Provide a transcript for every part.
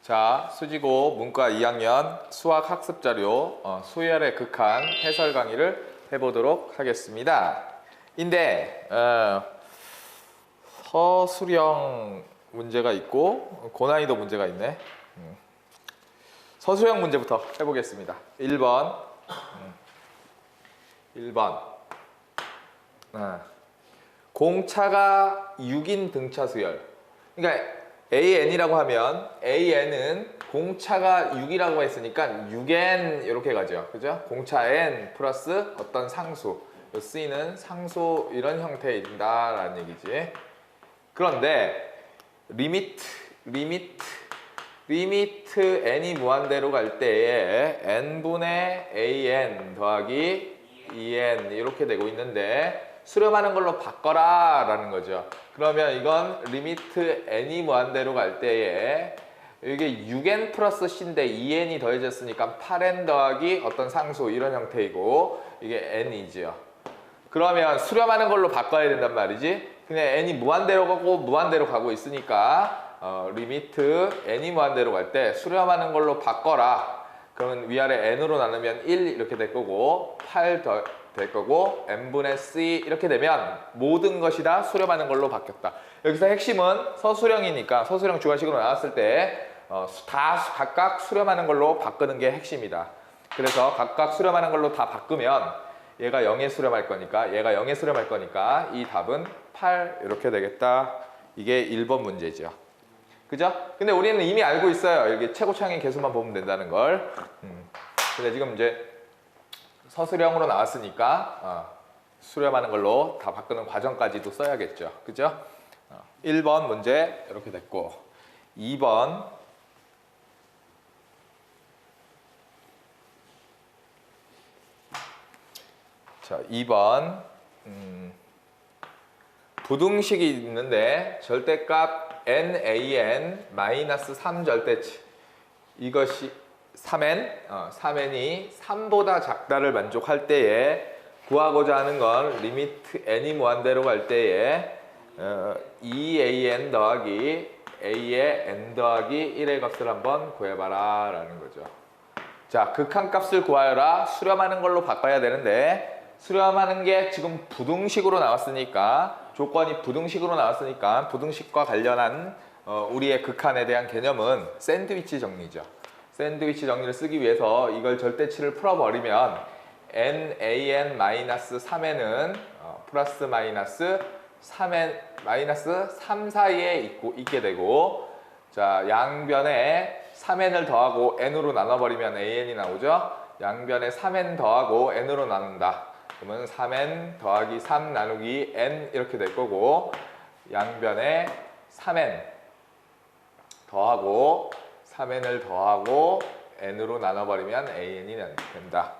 자, 수지고 문과 2학년 수학 학습 자료 수열의 극한 해설 강의를 해보도록 하겠습니다. 서술형 문제가 있고 고난이도 문제가 있네. 서술형 문제부터 해보겠습니다. 1번 공차가 6인 등차 수열. 그러니까 AN이라고 하면 AN은 공차가 6이라고 했으니까 6N 이렇게 가죠. 그죠? 공차 N 플러스 어떤 상수. C는 상수 이런 형태이다라는 얘기지. 그런데 리미트 N이 무한대로 갈 때에 N분의 AN 더하기 EN 이렇게 되고 있는데 수렴하는 걸로 바꿔라 라는 거죠. 그러면 이건 리미트 n이 무한대로 갈 때에 이게 6n 플러스 c인데 2n이 더해졌으니까 8n 더하기 어떤 상수 이런 형태이고 이게 n이지요. 그러면 수렴하는 걸로 바꿔야 된단 말이지. 그냥 n이 무한대로 가고 있으니까 리미트 n이 무한대로 갈 때 수렴하는 걸로 바꿔라. 그러면 위아래 n으로 나누면 1 이렇게 될 거고 8 될 거고 n분의 c 이렇게 되면 모든 것이 다 수렴하는 걸로 바뀌었다. 여기서 핵심은 서술형이니까 서술형 주관식으로 나왔을 때 다 각각 수렴하는 걸로 바꾸는 게 핵심이다. 그래서 각각 수렴하는 걸로 다 바꾸면 얘가 0에 수렴할 거니까 얘가 0에 수렴할 거니까 이 답은 8 이렇게 되겠다. 이게 1번 문제죠. 그죠? 근데 우리는 이미 알고 있어요. 여기 최고차항의 개수만 보면 된다는 걸. 근데 지금 이제 서술형으로 나왔으니까 수렴하는 걸로 다 바꾸는 과정까지도 써야겠죠. 그죠? 1번 문제 이렇게 됐고 2번 자 2번 부등식이 있는데 절대값 NaN 마이너스 3절대치 이것이 3n이 3보다 작다를 만족할 때에 구하고자 하는 건 리미트 n이 무한대로 갈 때에 2an 더하기 a의 n 더하기 1의 값을 한번 구해봐라 라는 거죠. 자, 극한값을 구하여라. 수렴하는 걸로 바꿔야 되는데 수렴하는 게 지금 부등식으로 나왔으니까 조건이 부등식으로 나왔으니까 부등식과 관련한 우리의 극한에 대한 개념은 샌드위치 정리죠. 샌드위치 정리를 쓰기 위해서 이걸 절대치를 풀어버리면 NaN-3n은 플러스 마이너스 3n 마이너스 3 사이에 있게 되고 자 양변에 3n을 더하고 n으로 나눠버리면 an이 나오죠. 양변에 3n 더하고 n으로 나눈다. 그러면 3n 더하기 3 나누기 n 이렇게 될 거고 양변에 3n 더하고 3n을 더하고 n으로 나눠버리면 an이 된다.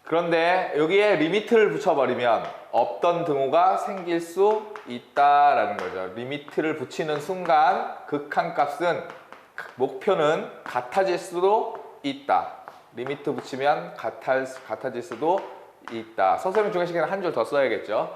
그런데 여기에 리미트를 붙여버리면 없던 등호가 생길 수 있다라는 거죠. 리미트를 붙이는 순간 극한값은 목표는 같아질 수도 있다. 리미트 붙이면 같아질 수도 있다. 서술형 주관식에는 한 줄 더 써야겠죠.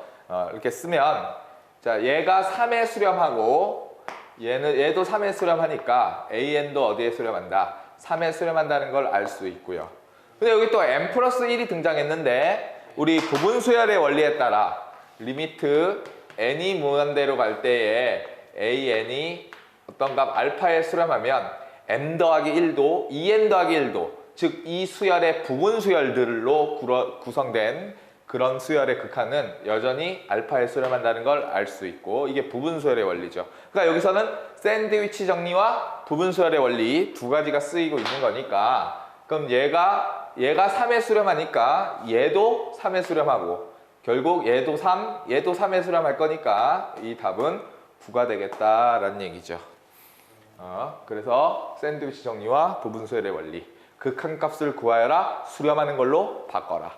이렇게 쓰면 자 얘가 3에 수렴하고 얘도 3에 수렴하니까 AN도 어디에 수렴한다? 3에 수렴한다는 걸 알 수 있고요. 근데 여기 또 n 플러스 1이 등장했는데 우리 부분수열의 원리에 따라 리미트 n이 무한대로 갈 때에 AN이 어떤 값 알파에 수렴하면 n 더하기 1도 2n 더하기 1도 즉 이 수열의 부분수열들로 구성된 그런 수열의 극한은 여전히 알파에 수렴한다는 걸 알 수 있고 이게 부분수열의 원리죠. 그러니까 여기서는 샌드위치 정리와 부분수열의 원리 두 가지가 쓰이고 있는 거니까 그럼 얘가 3에 수렴하니까 얘도 3에 수렴하고 결국 얘도 3에 수렴할 거니까 이 답은 9가 되겠다라는 얘기죠. 그래서 샌드위치 정리와 부분수열의 원리 극한값을 구하여라 수렴하는 걸로 바꿔라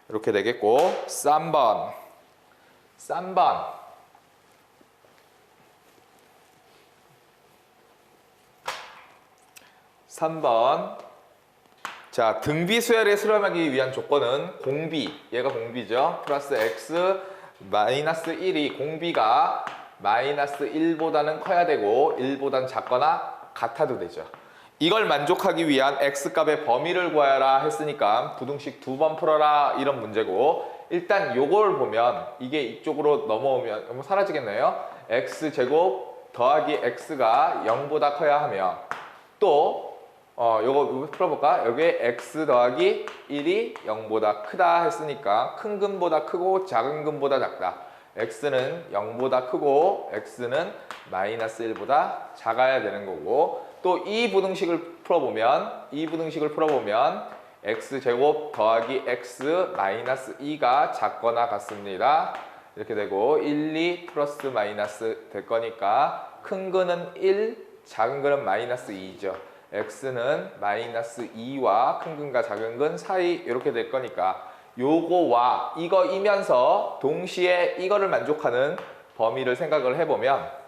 이렇게 되겠고 3번 자 등비수열에 수렴하기 위한 조건은 공비 얘가 공비죠. 플러스 x 마이너스 1이 공비가 마이너스 1보다는 커야 되고 1보다는 작거나 같아도 되죠. 이걸 만족하기 위한 x값의 범위를 구하라 했으니까 부등식 2번 풀어라 이런 문제고, 일단 요걸 보면 이게 이쪽으로 넘어오면 사라지겠네요. x제곱 더하기 x가 0보다 커야 하며, 또 요거 풀어볼까? 여기에 x 더하기 1이 0보다 크다 했으니까 큰 근보다 크고 작은 근보다 작다. x는 0보다 크고 x는 마이너스 1보다 작아야 되는 거고, 또 이 부등식을 풀어보면 x제곱 더하기 x 마이너스 2가 작거나 같습니다. 이렇게 되고 1, 2 플러스 마이너스 될 거니까 큰 거는 1, 작은 거는 마이너스 2죠. x는 마이너스 2와 큰 근과 작은 근 사이 이렇게 될 거니까 요거와 이거이면서 동시에 이거를 만족하는 범위를 생각을 해보면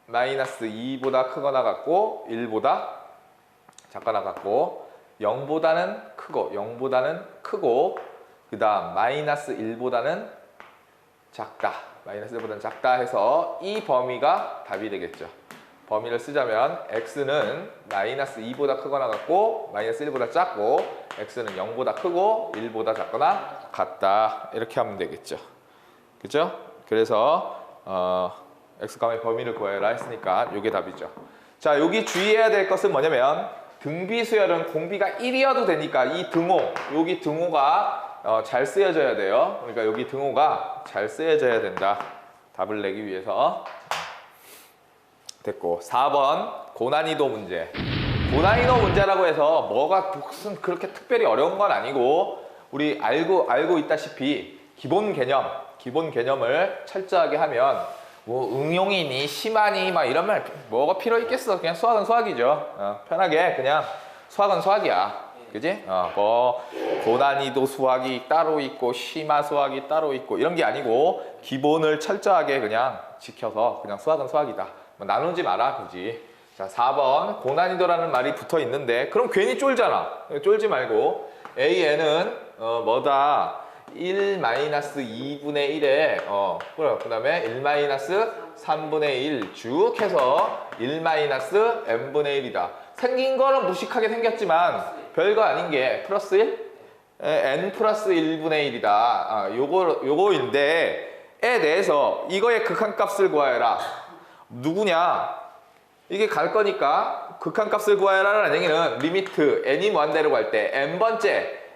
마이너스 2보다 크거나 같고 1보다 작거나 같고 0보다는 크고 그 다음 마이너스 1보다는 작다. 마이너스 1보다는 작다 해서 이 범위가 답이 되겠죠. 범위를 쓰자면 x는 마이너스 2보다 크거나 같고 마이너스 1보다 작고 x는 0보다 크고 1보다 작거나 같다. 이렇게 하면 되겠죠. 그죠? 그래서 x값의 범위를 구해라 했으니까 이게 답이죠. 자, 여기 주의해야 될 것은 뭐냐면 등비수열은 공비가 1이어도 되니까 이 등호, 여기 등호가 잘 쓰여져야 돼요. 그러니까 여기 등호가 잘 쓰여져야 된다. 답을 내기 위해서. 됐고, 4번 고난이도 문제. 고난이도 문제라고 해서 뭐가 무슨 그렇게 특별히 어려운 건 아니고 우리 알고 있다시피 기본 개념을 철저하게 하면 뭐 응용이니 심하니 막 이러면 뭐가 필요 있겠어. 그냥 수학은 수학이죠. 편하게 그냥 수학은 수학이야. 그지? 뭐 고난이도 수학이 따로 있고 심화 수학이 따로 있고 이런 게 아니고 기본을 철저하게 그냥 지켜서 그냥 수학은 수학이다. 뭐 나누지 마라 굳이. 자, 4번 고난이도라는 말이 붙어 있는데 그럼 괜히 쫄잖아. 쫄지 말고 AN은 뭐다? 1-2분의 1에 그 다음에 1-3분의 1 쭉 해서 1-n분의 1이다. 생긴 거는 무식하게 생겼지만 별거 아닌 게 플러스 1? n 플러스 1분의 1이다. 요거인데 에 대해서 이거의 극한값을 구하여라. 누구냐? 이게 갈 거니까 극한값을 구하여라는 얘기는 리미트 n이 무한대로 갈 때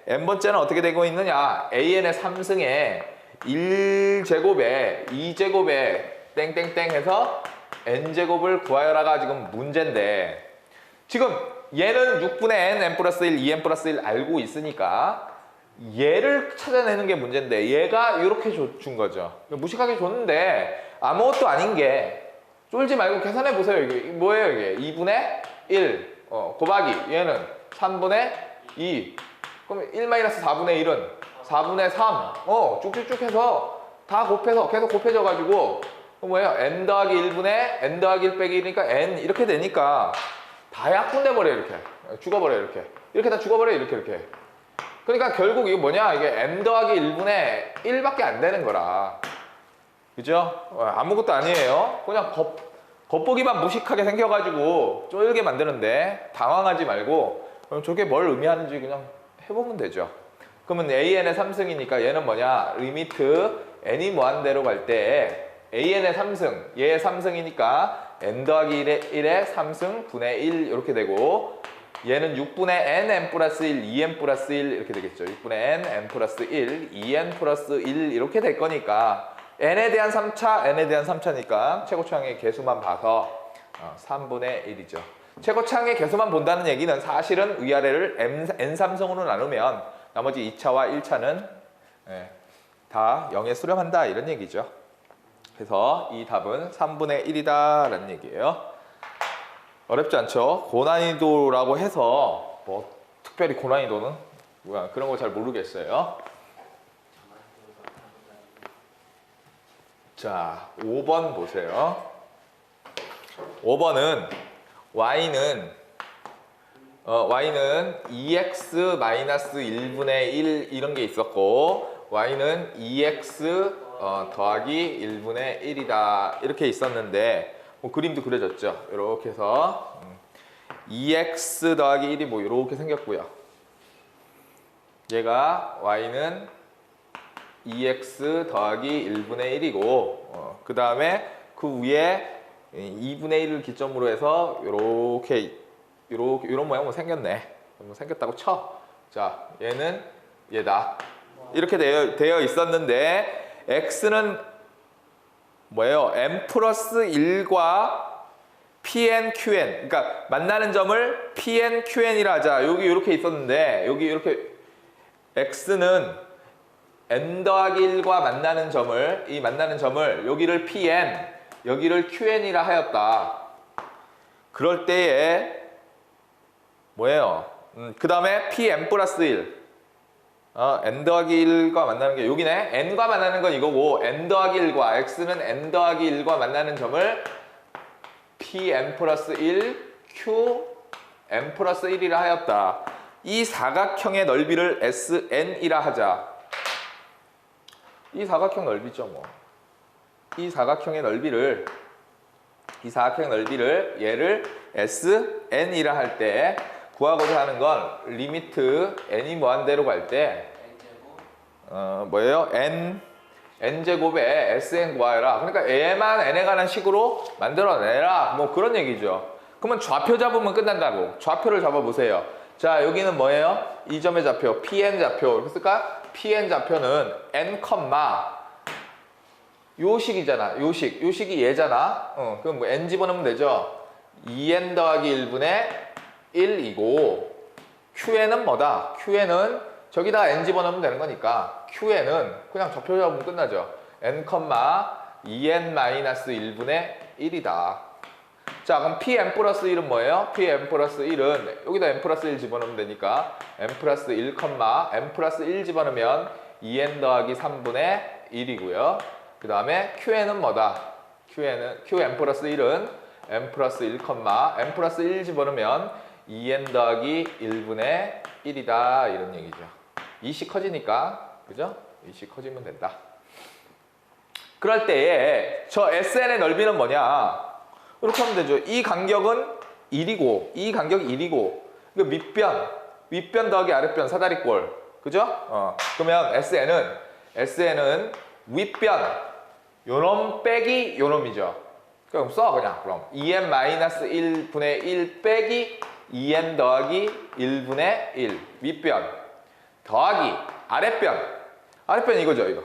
n번째는 어떻게 되고 있느냐? an의 3승에 1제곱에 2제곱에 땡땡땡 해서 n제곱을 구하여라가 지금 문제인데 지금 얘는 6분의 n 플러스 1, 2n 플러스 1 알고 있으니까 얘를 찾아내는 게 문제인데 얘가 이렇게 준 거죠. 무식하게 줬는데 아무것도 아닌 게 쫄지 말고 계산해 보세요. 이게 뭐예요? 이게 2분의 1 곱하기 얘는 3분의 2 그럼 1-4분의 1은 4분의 3 쭉쭉쭉 해서 다 곱해서 계속 곱해져 가지고 뭐예요? n 더하기 1분의 n 더하기 1 빼기 1이니까 n 이렇게 되니까 다 약분돼 버려. 이렇게 죽어버려. 이렇게 다 죽어버려. 이렇게 그러니까 결국 이게 뭐냐? 이게 n 더하기 1분의 1밖에 안 되는 거라. 그죠? 아무것도 아니에요. 그냥 겉보기만 무식하게 생겨가지고 쫄게 만드는데 당황하지 말고 그럼 저게 뭘 의미하는지 그냥 해보면 되죠. 그러면 AN의 3승이니까 얘는 뭐냐? 리미트 n이 무한대로 갈 때 AN의 3승, 얘의 3승이니까 n 더하기 1의 3승 분의 1 이렇게 되고 얘는 6분의 n 플러스 1, 2n 플러스 1 이렇게 되겠죠. 6분의 n 플러스 1, 2n 플러스 1 이렇게 될 거니까 n에 대한 3차니까 최고차항의 개수만 봐서 3분의 1이죠. 최고차항의 개수만 본다는 얘기는 사실은 위아래를 n3승으로 나누면 나머지 2차와 1차는 다 0에 수렴한다 이런 얘기죠. 그래서 이 답은 3분의 1이다 라는 얘기예요. 어렵지 않죠? 고난이도라고 해서 뭐 특별히 고난이도는 뭐야 그런 거 잘 모르겠어요. 자, 5번 보세요. 5번은 y는 2x-1분의 1 이런 게 있었고 y는 2x 더하기 1분의 1이다 이렇게 있었는데 뭐 그림도 그려졌죠. 이렇게 해서 2x 더하기 1이 뭐 이렇게 생겼고요. 얘가 y는 2x 더하기 1분의 1이고 그 다음에 그 위에 2분의 1을 기점으로 해서 요렇게 이런 모양으로 생겼네. 뭐 생겼다고 쳐. 자, 얘는 얘다. 이렇게 되어 있었는데 x는 뭐예요? m 플러스 1과 pn, qn. 그러니까 만나는 점을 pn, qn이라 하자. 여기 이렇게 있었는데 여기 이렇게 x는 n 더하기 1과 만나는 점을 이 만나는 점을 여기를 pn, 여기를 qn이라 하였다. 그럴 때에 뭐예요? 그 다음에 pn 플러스 1 n 더하기 1과 만나는 게 여기네. n과 만나는 건 이거고 n 더하기 1과 x는 n 더하기 1과 만나는 점을 pn 플러스 1 qn 플러스 1이라 하였다. 이 사각형의 넓이를 sn이라 하자. 이 사각형 넓이죠 뭐. 이 사각형의 넓이를 얘를 sn이라 할 때 구하고자 하는 건 리미트 n이 무한대로 갈 때 뭐예요? n제곱에 sn 구하여라. 그러니까 얘만 n에 관한 식으로 만들어내라. 뭐 그런 얘기죠. 그러면 좌표 잡으면 끝난다고. 좌표를 잡아보세요. 자, 여기는 뭐예요? 이 점의 좌표, pn 좌표. 이렇게 쓸까? pn 좌표는 n, 요식이잖아. 요식이 얘잖아. 그럼 뭐 n 집어넣으면 되죠. 2n 더하기 1분의 1이고 qn은 뭐다? qn은 저기다가 n 집어넣으면 되는 거니까 qn은 그냥 좌표 잡으면 끝나죠. n, 2n 마이너스 1분의 1이다. 자, 그럼 pn 플러스 1은 뭐예요? pn 플러스 1은 여기다 n 플러스 1 집어넣으면 되니까 n 플러스 1, n 플러스 1 집어넣으면 2n 더하기 3분의 1이고요. 그 다음에 qn은 뭐다? qn 플러스 1은 n 플러스 1, n 플러스 1 집어넣으면 2n 더하기 1분의 1이다 이런 얘기죠. 이식 커지니까 그죠? 이식 커지면 된다. 그럴 때에 저 SN의 넓이는 뭐냐? 이렇게 하면 되죠. 이 간격은 1이고 이 간격이 1이고 윗변 더하기 아랫변 사다리꼴 그죠? 그러면 SN은 윗변 요놈 빼기 요놈이죠. 그럼 써 그냥 그럼 2n-1분의 1 빼기 2n 더하기 1분의 1 윗변 더하기 아랫변 이거죠 이거.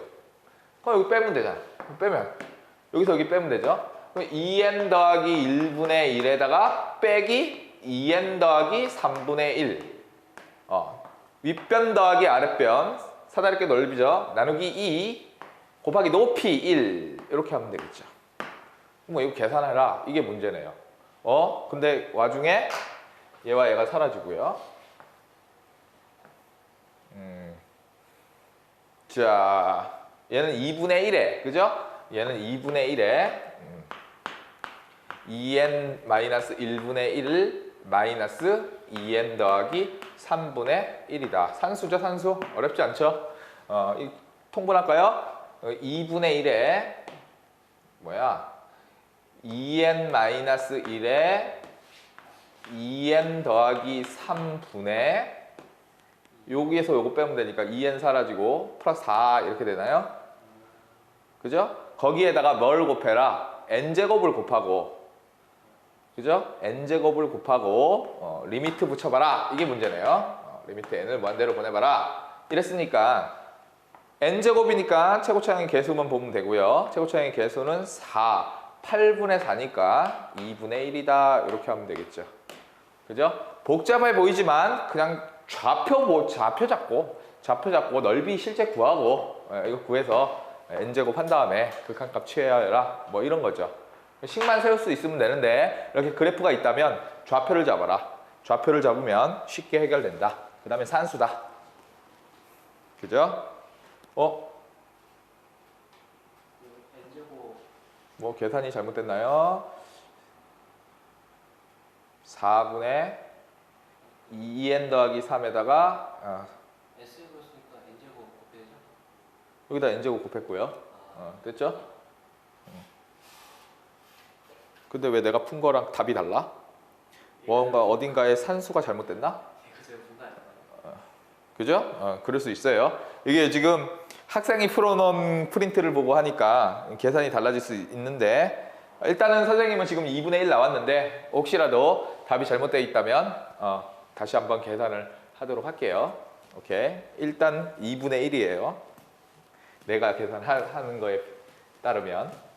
그럼 여기 빼면 되잖아. 빼면 여기서 여기 빼면 되죠. 그럼 2n 더하기 1분의 1에다가 빼기 2n 더하기 3분의 1 윗변 더하기 아랫변 사다리꼴 넓이죠. 나누기 2 곱하기 높이 1 이렇게 하면 되겠죠. 뭐 이거 계산해라. 이게 문제네요. 근데 와중에 얘와 얘가 사라지고요. 자, 얘는 2분의 1에 그죠? 얘는 2분의 1에 2n-1분의 1 마이너스 2n 더하기 3분의 1이다. 산수죠, 산수. 어렵지 않죠? 통분할까요? 2분의 1에 뭐야? 2n-1에 2n 더하기 3분의 여기에서 요거 빼면 되니까 2n 사라지고 플러스 4 이렇게 되나요? 그죠? 거기에다가 뭘 곱해라? n제곱을 곱하고 그죠? n제곱을 곱하고 리미트 붙여봐라. 이게 문제네요. 리미트 n을 무한대로 보내봐라. 이랬으니까 n제곱이니까 최고차항의 개수만 보면 되고요. 최고차항의 개수는 8분의 4니까 2분의 1이다. 이렇게 하면 되겠죠. 그죠? 복잡해 보이지만 그냥 좌표 잡고 넓이 실제 구하고 이거 구해서 n제곱 한 다음에 극한값 취해라. 뭐 이런 거죠. 식만 세울 수 있으면 되는데 이렇게 그래프가 있다면 좌표를 잡아라. 좌표를 잡으면 쉽게 해결된다. 그 다음에 산수다. 그죠? 뭐 계산이 잘못됐나요? 4분의 2n 더하기 3에다가 S로 쓰니까 n제곱 곱해야죠? 여기다 n제곱 곱했고요. 됐죠? 근데 왜 내가 푼 거랑 답이 달라? 뭔가 어딘가에 산수가 잘못됐나? 그죠? 그럴 수 있어요. 이게 지금 학생이 풀어놓은 프린트를 보고 하니까 계산이 달라질 수 있는데 일단은 선생님은 지금 2분의 1 나왔는데 혹시라도 답이 잘못되어 있다면 다시 한번 계산을 하도록 할게요. 오케이. 일단 2분의 1이에요. 내가 계산하는 거에 따르면.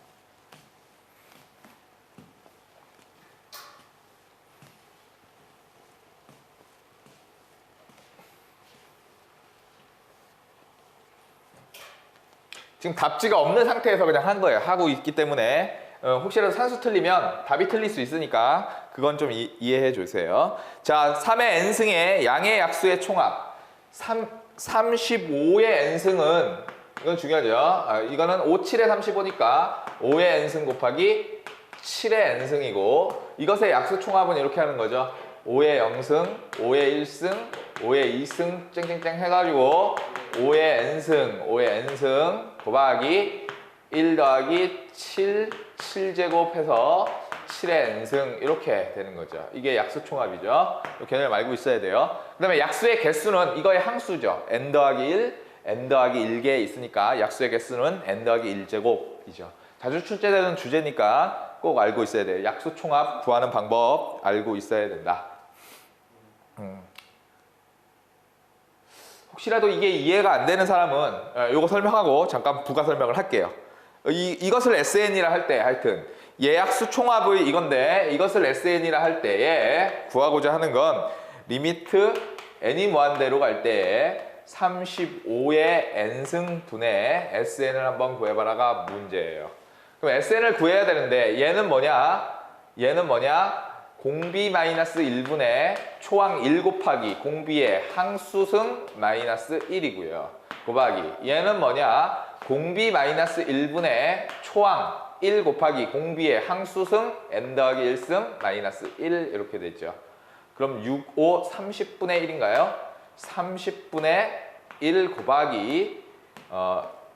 지금 답지가 없는 상태에서 그냥 한 거예요. 하고 있기 때문에 혹시라도 산수 틀리면 답이 틀릴 수 있으니까 그건 좀 이해해 주세요. 자, 3의 n승의 양의 약수의 총합. 35의 n승은 이건 중요하죠. 이거는 5, 7의 35니까 5의 n승 곱하기 7의 n승이고 이것의 약수 총합은 이렇게 하는 거죠. 5의 0승, 5의 1승, 5의 2승 쨍쨍쨍 해가지고 5의 n승, 5의 n승 곱하기 1 더하기 7, 7제곱 해서 7의 n승 이렇게 되는 거죠. 이게 약수 총합이죠. 이 개념을 알고 있어야 돼요. 그 다음에 약수의 개수는 이거의 항수죠. n 더하기 1, n 더하기 1개 있으니까 약수의 개수는 n 더하기 1제곱이죠. 자주 출제되는 주제니까 꼭 알고 있어야 돼요. 약수 총합 구하는 방법 알고 있어야 된다. 혹시라도 이게 이해가 안 되는 사람은 이거 설명하고 잠깐 부가 설명을 할게요. 이것을 SN이라 할 때 하여튼 예약수 총합의 이건데 이것을 SN이라 할 때에 구하고자 하는 건 리미트 n이 무한대로 갈 때에 35의 n승 분의 SN을 한번 구해봐라가 문제예요. 그럼 SN을 구해야 되는데 얘는 뭐냐? 얘는 뭐냐? 공비 마이너스 1분의 초항 1 곱하기 공비의 항수승 마이너스 1이고요. 곱하기 얘는 뭐냐? 공비 마이너스 1분의 초항 1 곱하기 공비의 항수승 n 더하기 1승 마이너스 1 이렇게 됐죠. 그럼 6, 5, 30분의 1인가요? 30분의 1 곱하기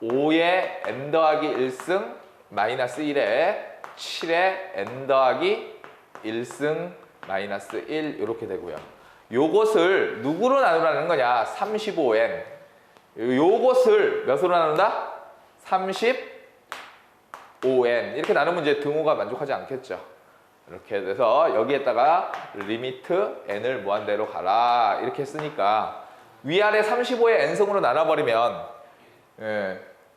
5의 n 더하기 1승 마이너스 1에 7의 n 더하기 1승 마이너스 1 이렇게 되고요. 요것을 누구로 나누라는 거냐? 35n. 요것을 몇으로 나눈다? 35n. 이렇게 나누면 이제 등호가 만족하지 않겠죠. 이렇게 돼서 여기에다가 리미트 n을 무한대로 가라 이렇게 했으니까 위아래 35의 n승으로 나눠버리면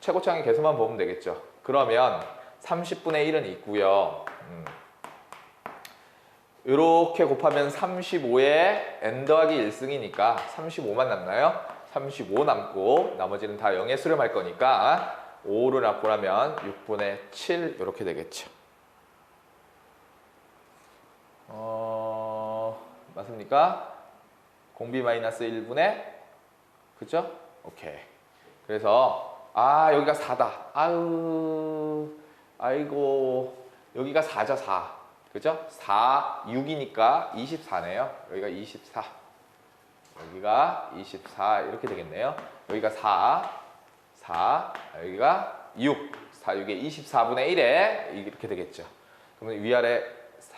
최고창의 개수만 보면 되겠죠. 그러면 30분의 1은 있고요. 이렇게 곱하면 35에 n 더하기 1승이니까 35만 남나요? 35 남고 나머지는 다 0에 수렴할 거니까 5로 납고 나면 6분의 7 이렇게 되겠죠. 맞습니까? 공비 마이너스 1분의 그죠? 오케이. 그래서 여기가 4다. 아이고 여기가 4죠 4. 그죠? 4, 6이니까 24네요. 여기가 24. 여기가 24 이렇게 되겠네요. 여기가 4, 4, 여기가 6. 4, 6에 24분의 1에 이렇게 되겠죠. 그러면 위아래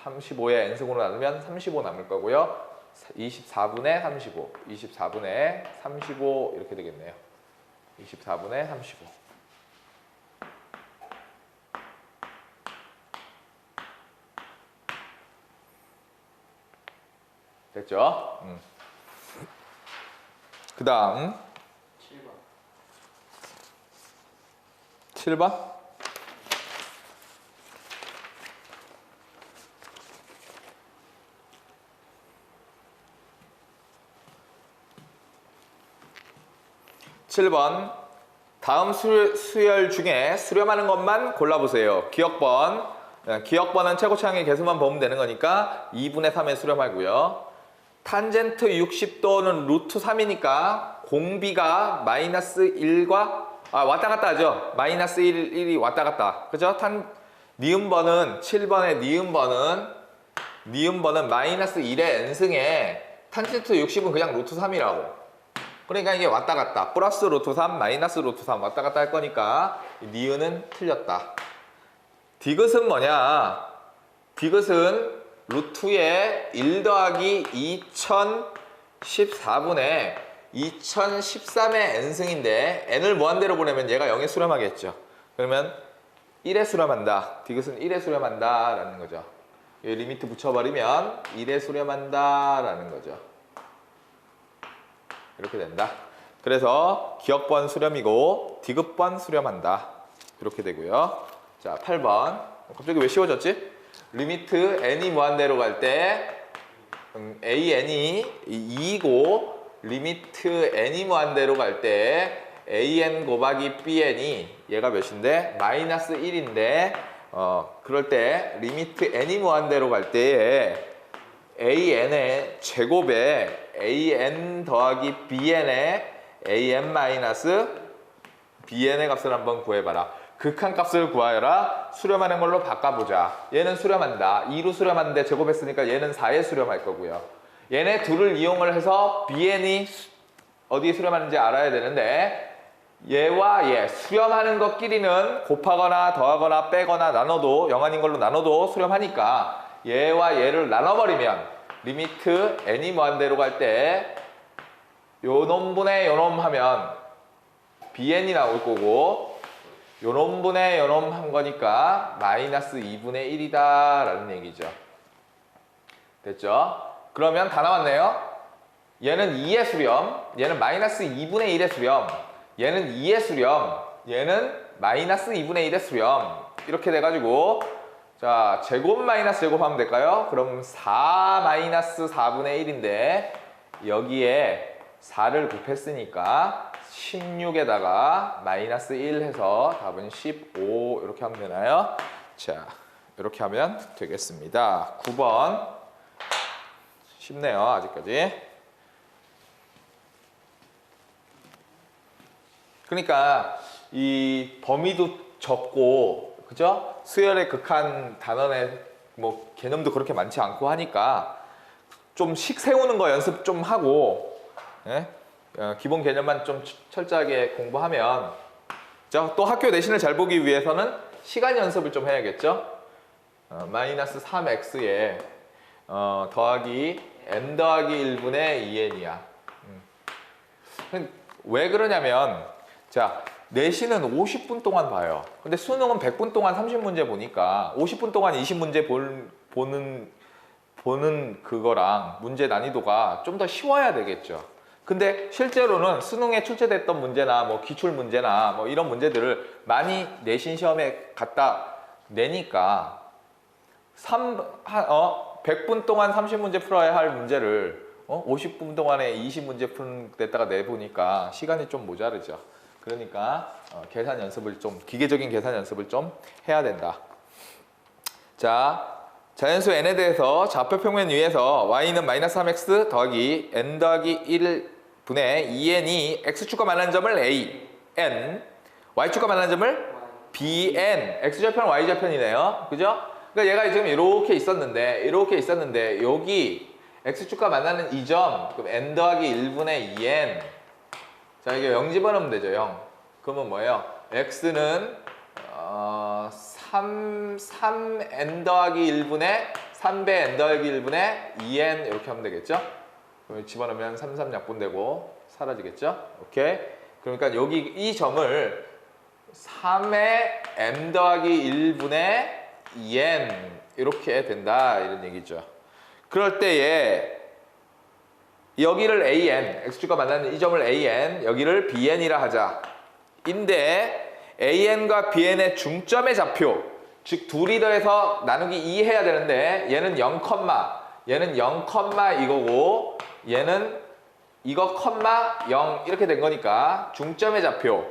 35에 n승으로 나누면 35 남을 거고요. 24분의 35, 24분의 35 이렇게 되겠네요. 24분의 35. 됐죠? 그 다음 7번 7번 다음 수열 중에 수렴하는 것만 골라보세요. 기억번은 최고차항의 개수만 보면 되는 거니까 2분의 3에 수렴하고요. 탄젠트 60도는 루트 3이니까 공비가 마이너스 1과 왔다 갔다 하죠. 마이너스 1이 왔다 갔다. 그죠? 니은번은 7번의 니은번은 마이너스 1의 n승에 탄젠트 60은 그냥 루트 3이라고. 그러니까 이게 왔다 갔다. 플러스 루트 3, 마이너스 루트 3 왔다 갔다 할 거니까 니은은 틀렸다. 디귿은 뭐냐? 디귿은 루트의 1 더하기 2014분의 2013의 n승인데 n을 무한대로 보내면 얘가 0에 수렴하겠죠. 그러면 1에 수렴한다. 디귿은 1에 수렴한다 라는 거죠. 이 리미트 붙여버리면 1에 수렴한다 라는 거죠. 이렇게 된다. 그래서 기억번 수렴이고 디귿번 수렴한다. 이렇게 되고요. 자, 8번. 갑자기 왜 쉬워졌지? 리미트 n이 무한대로 갈 때 an이 2이고 리미트 n이 무한대로 갈 때 an 곱하기 bn이 얘가 몇인데? 마이너스 1인데 그럴 때 리미트 n이 무한대로 갈 때에 an의 제곱에 an 더하기 bn의 an 마이너스 bn의 값을 한번 구해봐라. 극한값을 구하여라. 수렴하는 걸로 바꿔보자. 얘는 수렴한다. 2로 수렴하는데 제곱했으니까 얘는 4에 수렴할 거고요. 얘네 둘을 이용을 해서 bn이 어디에 수렴하는지 알아야 되는데 얘와 얘 수렴하는 것끼리는 곱하거나 더하거나 빼거나 나눠도 0 아닌 걸로 나눠도 수렴하니까 얘와 얘를 나눠버리면 리미트 n이 무한대로 갈 때 요놈분의 요놈 하면 bn이 나올 거고 요놈분의 요놈 한 거니까 마이너스 2분의 1이다 라는 얘기죠. 됐죠? 그러면 다 나왔네요. 얘는 2의 수렴, 얘는 마이너스 2분의 1의 수렴, 얘는 2의 수렴, 얘는 마이너스 2분의 1의 수렴. 이렇게 돼가지고 자 제곱 마이너스 제곱 하면 될까요? 그럼 4 마이너스 4분의 1인데 여기에 4를 곱했으니까 16에다가 마이너스 1 해서 답은 15 이렇게 하면 되나요? 자, 이렇게 하면 되겠습니다. 9번 쉽네요, 아직까지. 그러니까 이 범위도 적고, 그죠? 수열의 극한 단원의 뭐 개념도 그렇게 많지 않고 하니까 좀 식 세우는 거 연습 좀 하고, 예? 기본 개념만 좀 철저하게 공부하면 또 학교 내신을 잘 보기 위해서는 시간 연습을 좀 해야겠죠. 마이너스 3x에 더하기 n 더하기 1분의 2n이야. 왜 그러냐면 자 내신은 50분 동안 봐요. 근데 수능은 100분 동안 30문제 보니까 50분 동안 20문제 보는 그거랑 문제 난이도가 좀 더 쉬워야 되겠죠. 근데 실제로는 수능에 출제됐던 문제나 뭐 기출 문제나 뭐 이런 문제들을 많이 내신 시험에 갖다 내니까 100분 동안 30문제 풀어야 할 문제를 50분 동안에 20문제 푸는 데다가 내보니까 시간이 좀 모자르죠. 그러니까 계산 연습을 좀 기계적인 계산 연습을 좀 해야 된다. 자, 자연수 n에 대해서 좌표 평면 위에서 y는 마이너스 3x 더하기 n 더하기 1분의 2n이 x축과 만나는 점을 a, n, y축과 만나는 점을 bn, x좌편, y좌편이네요. 그죠? 그러니까 얘가 지금 이렇게 있었는데 여기 x축과 만나는 이 점, 그럼 n 더하기 1분의 2n. 자, 이게 0 집어넣으면 되죠, 0. 그러면 뭐예요? x는 3n 더하기 1분의 3배 n 더하기 1분의 2n 이렇게 하면 되겠죠? 그럼 집어넣으면 3, 3 약분되고 사라지겠죠? 오케이? 그러니까 여기 이 점을 3의 n 더하기 1분의 2n 이렇게 된다 이런 얘기죠. 그럴 때에 여기를 an, x축과 만나는 이 점을 an, 여기를 bn이라 하자. 인데 an과 bn의 중점의 좌표, 즉 둘이 더해서 나누기 2 해야 되는데 얘는 0, 얘는 0, 이거고 얘는 이거, 0 이렇게 된 거니까 중점의 좌표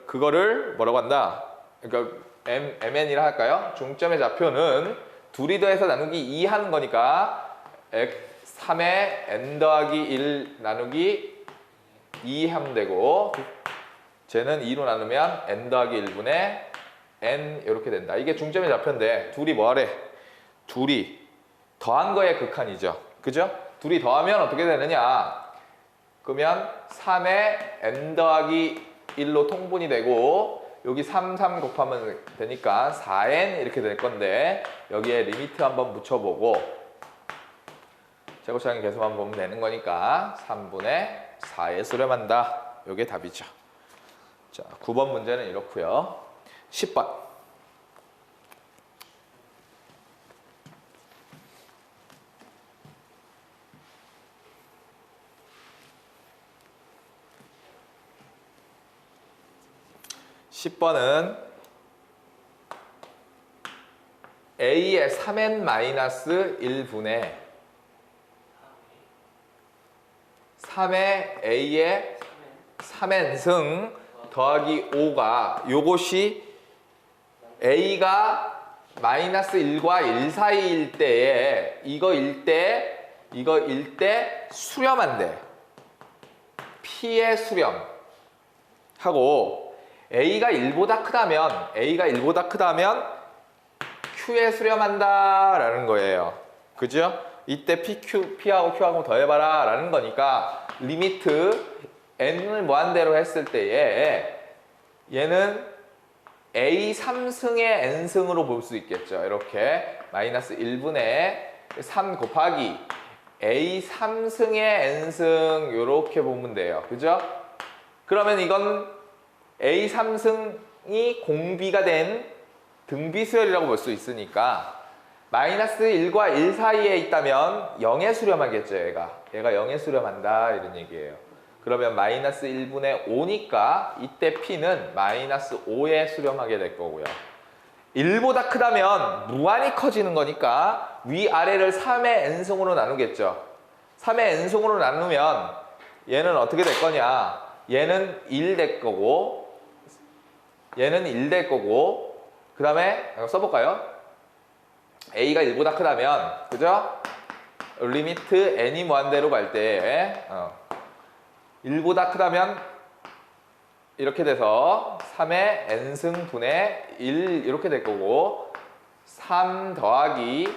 그거를 뭐라고 한다? 그러니까 mn이라 할까요? 중점의 좌표는 둘이 더해서 나누기 2 하는 거니까 3의 n 더하기 1 나누기 2 하면 되고 쟤는 2로 나누면 n 더하기 1분의 n 이렇게 된다. 이게 중점의 좌표인데 둘이 뭐하래? 둘이 더한 거의 극한이죠. 그죠? 둘이 더하면 어떻게 되느냐? 그러면 3의 n 더하기 1로 통분이 되고 여기 3, 3 곱하면 되니까 4n 이렇게 될 건데 여기에 리미트 한번 붙여보고 제곱차항의 개수만 보면 되는 거니까 3분의 4에 수렴한다. 이게 답이죠. 자, 9번 문제는 이렇고요. 10번. (10번은) a의 3n-1분의 3의 a의 3n승 더하기 5가 요것이 a가 마이너스 1과 1 사이일 때에 이거일 때 수렴한대. p의 수렴 하고 a가 1보다 크다면 q에 수렴한다 라는 거예요. 그죠? 이때 p하고 q하고 더해봐라 라는 거니까 리미트 n을 무한대로 했을 때에 얘는 a 3승의 n승으로 볼 수 있겠죠. 이렇게 마이너스 1분의 3 곱하기 a 3승의 n승 이렇게 보면 돼요. 그죠? 그러면 이건 a 3승이 공비가 된 등비수열이라고 볼 수 있으니까 마이너스 1과 1 사이에 있다면 0에 수렴하겠죠. 얘가 0에 수렴한다 이런 얘기예요. 그러면 마이너스 1분의 5니까 이때 p는 마이너스 5에 수렴하게 될 거고요. 1보다 크다면 무한히 커지는 거니까 위아래를 3의 n승으로 나누겠죠. 3의 n승으로 나누면 얘는 어떻게 될 거냐. 얘는 1 될 거고 얘는 1 될 거고 그 다음에 써볼까요? a가 1보다 크다면 그죠? 리미트 n이 무한대로 갈 때 1보다 크다면 이렇게 돼서 3의 n승 분의 1 이렇게 될 거고 3 더하기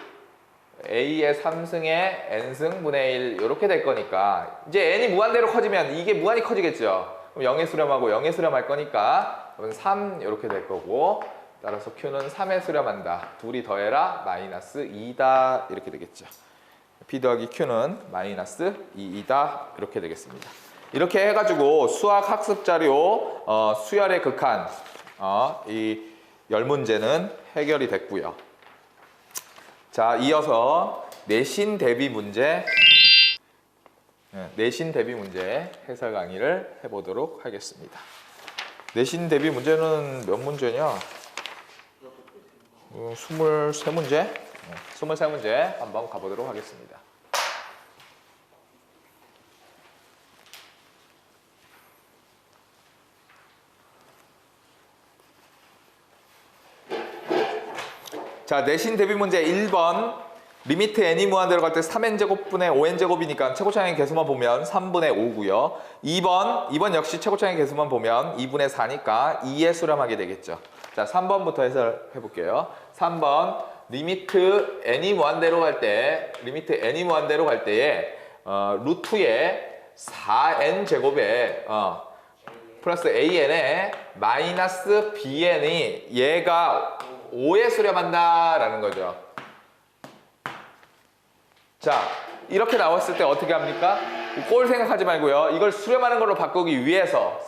a의 3승의 n승 분의 1 이렇게 될 거니까 이제 n이 무한대로 커지면 이게 무한히 커지겠죠. 그럼 0에 수렴하고 0에 수렴할 거니까 3 이렇게 될 거고 따라서 q는 3에 수렴한다. 둘이 더해라 마이너스 2다 이렇게 되겠죠. p 더하기 q는 마이너스 2이다 이렇게 되겠습니다. 이렇게 해가지고 수학 학습 자료 수열의 극한 이 10문제는 해결이 됐고요. 자, 이어서 내신 대비 문제 해설 강의를 해보도록 하겠습니다. 내신 대비 문제는 몇 문제냐? 23문제? 23문제 한번 가보도록 하겠습니다. 자, 내신 대비 문제 1번 리미트 n이 무한대로 갈 때 3n제곱분의 5n제곱이니까 최고차항의 개수만 보면 3분의 5고요. 2번 역시 최고차항의 개수만 보면 2분의 4니까 2에 수렴하게 되겠죠. 자, 3번부터 해설해 볼게요. 3번 리미트 n이 무한대로 갈 때에 루트의 4n제곱에 플러스 an에 마이너스 bn이 얘가 5에 수렴한다 라는 거죠. 자, 이렇게 나왔을 때 어떻게 합니까? 꼴 생각하지 말고요. 이걸 수렴하는 걸로 바꾸기 위해서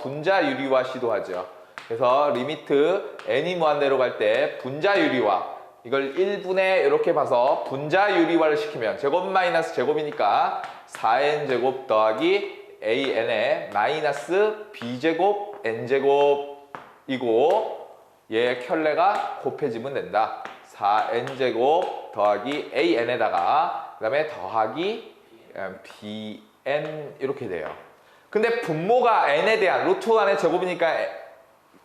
분자 유리화 시도하죠. 그래서 리미트 n이 무한대로 갈 때 분자 유리화 이걸 1분의 이렇게 봐서 분자 유리화를 시키면 제곱 마이너스 제곱이니까 4n제곱 더하기 an의 마이너스 b제곱 n제곱이고 얘 켤레가 곱해지면 된다. 4n제곱 더하기 an에다가 그 다음에 더하기 bn 이렇게 돼요. 근데 분모가 n에 대한 루트 안의 제곱이니까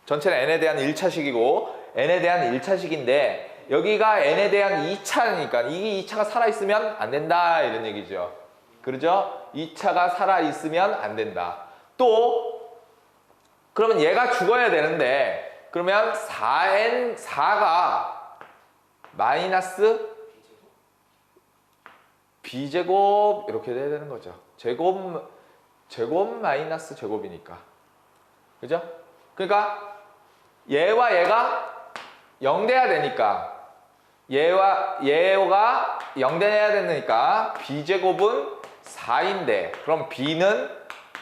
전체는 n에 대한 1차식이고 n에 대한 1차식인데 여기가 n에 대한 2차니까 이 2차가 살아있으면 안 된다 이런 얘기죠. 그러죠? 2차가 살아있으면 안 된다. 또 그러면 얘가 죽어야 되는데 그러면 4가 마이너스 b제곱 이렇게 돼야 되는 거죠. 제곱 마이너스 제곱이니까. 그죠? 그러니까 얘와 얘가 0 돼야 되니까 얘가 0 돼야 되니까 b제곱은 4인데 그럼 b는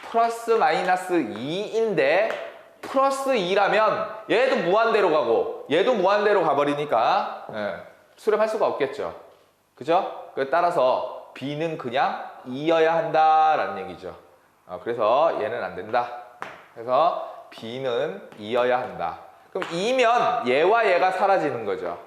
플러스 마이너스 2인데 플러스 2라면 얘도 무한대로 가고 얘도 무한대로 가버리니까 수렴할 수가 없겠죠. 그죠? 따라서 b는 그냥 2여야 한다라는 얘기죠. 그래서 얘는 안 된다. 그래서 b는 2여야 한다. 그럼 2면 얘와 얘가 사라지는 거죠.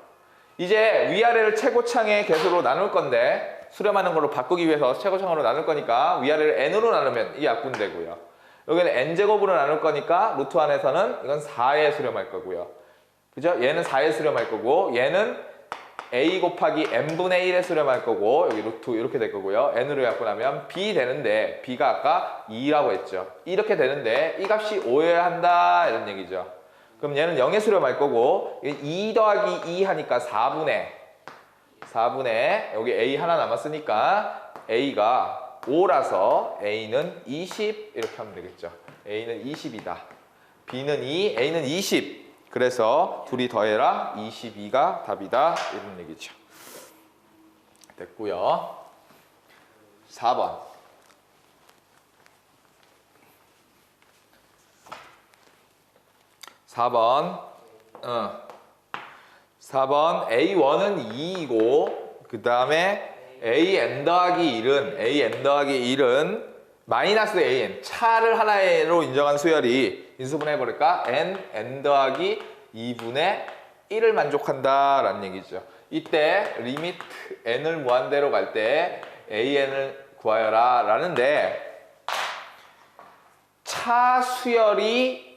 이제 위아래를 최고창의 개수로 나눌 건데 수렴하는 걸로 바꾸기 위해서 최고창으로 나눌 거니까 위아래를 n으로 나누면 이 약분되고요. 여기는 n제곱으로 나눌 거니까 루트 안에서는 이건 4에 수렴할 거고요. 그죠? 얘는 4에 수렴할 거고 얘는 a 곱하기 n분의 1에 수렴할 거고 여기 루트 이렇게 될 거고요. n으로 약분하면 b 되는데 b가 아까 2라고 했죠. 이렇게 되는데 이 값이 5여야 한다 이런 얘기죠. 그럼 얘는 0에 수렴할 거고 2 더하기 2 하니까 4분의 여기 a 하나 남았으니까 a가 5라서 a는 20 이렇게 하면 되겠죠. a는 20이다. b는 2, a는 20. 그래서 둘이 더해라 22가 답이다 이런 얘기죠. 됐고요. 4번. 4번 A1은 2이고 그 다음에 AN 더하기 1은 마이너스 AN 차를 하나로 인정한 수열이 인수분해해버릴까? N 더하기 2분의 1을 만족한다라는 얘기죠. 이때 리미트 N을 무한대로 갈 때 AN을 구하여라 라는데 차 수열이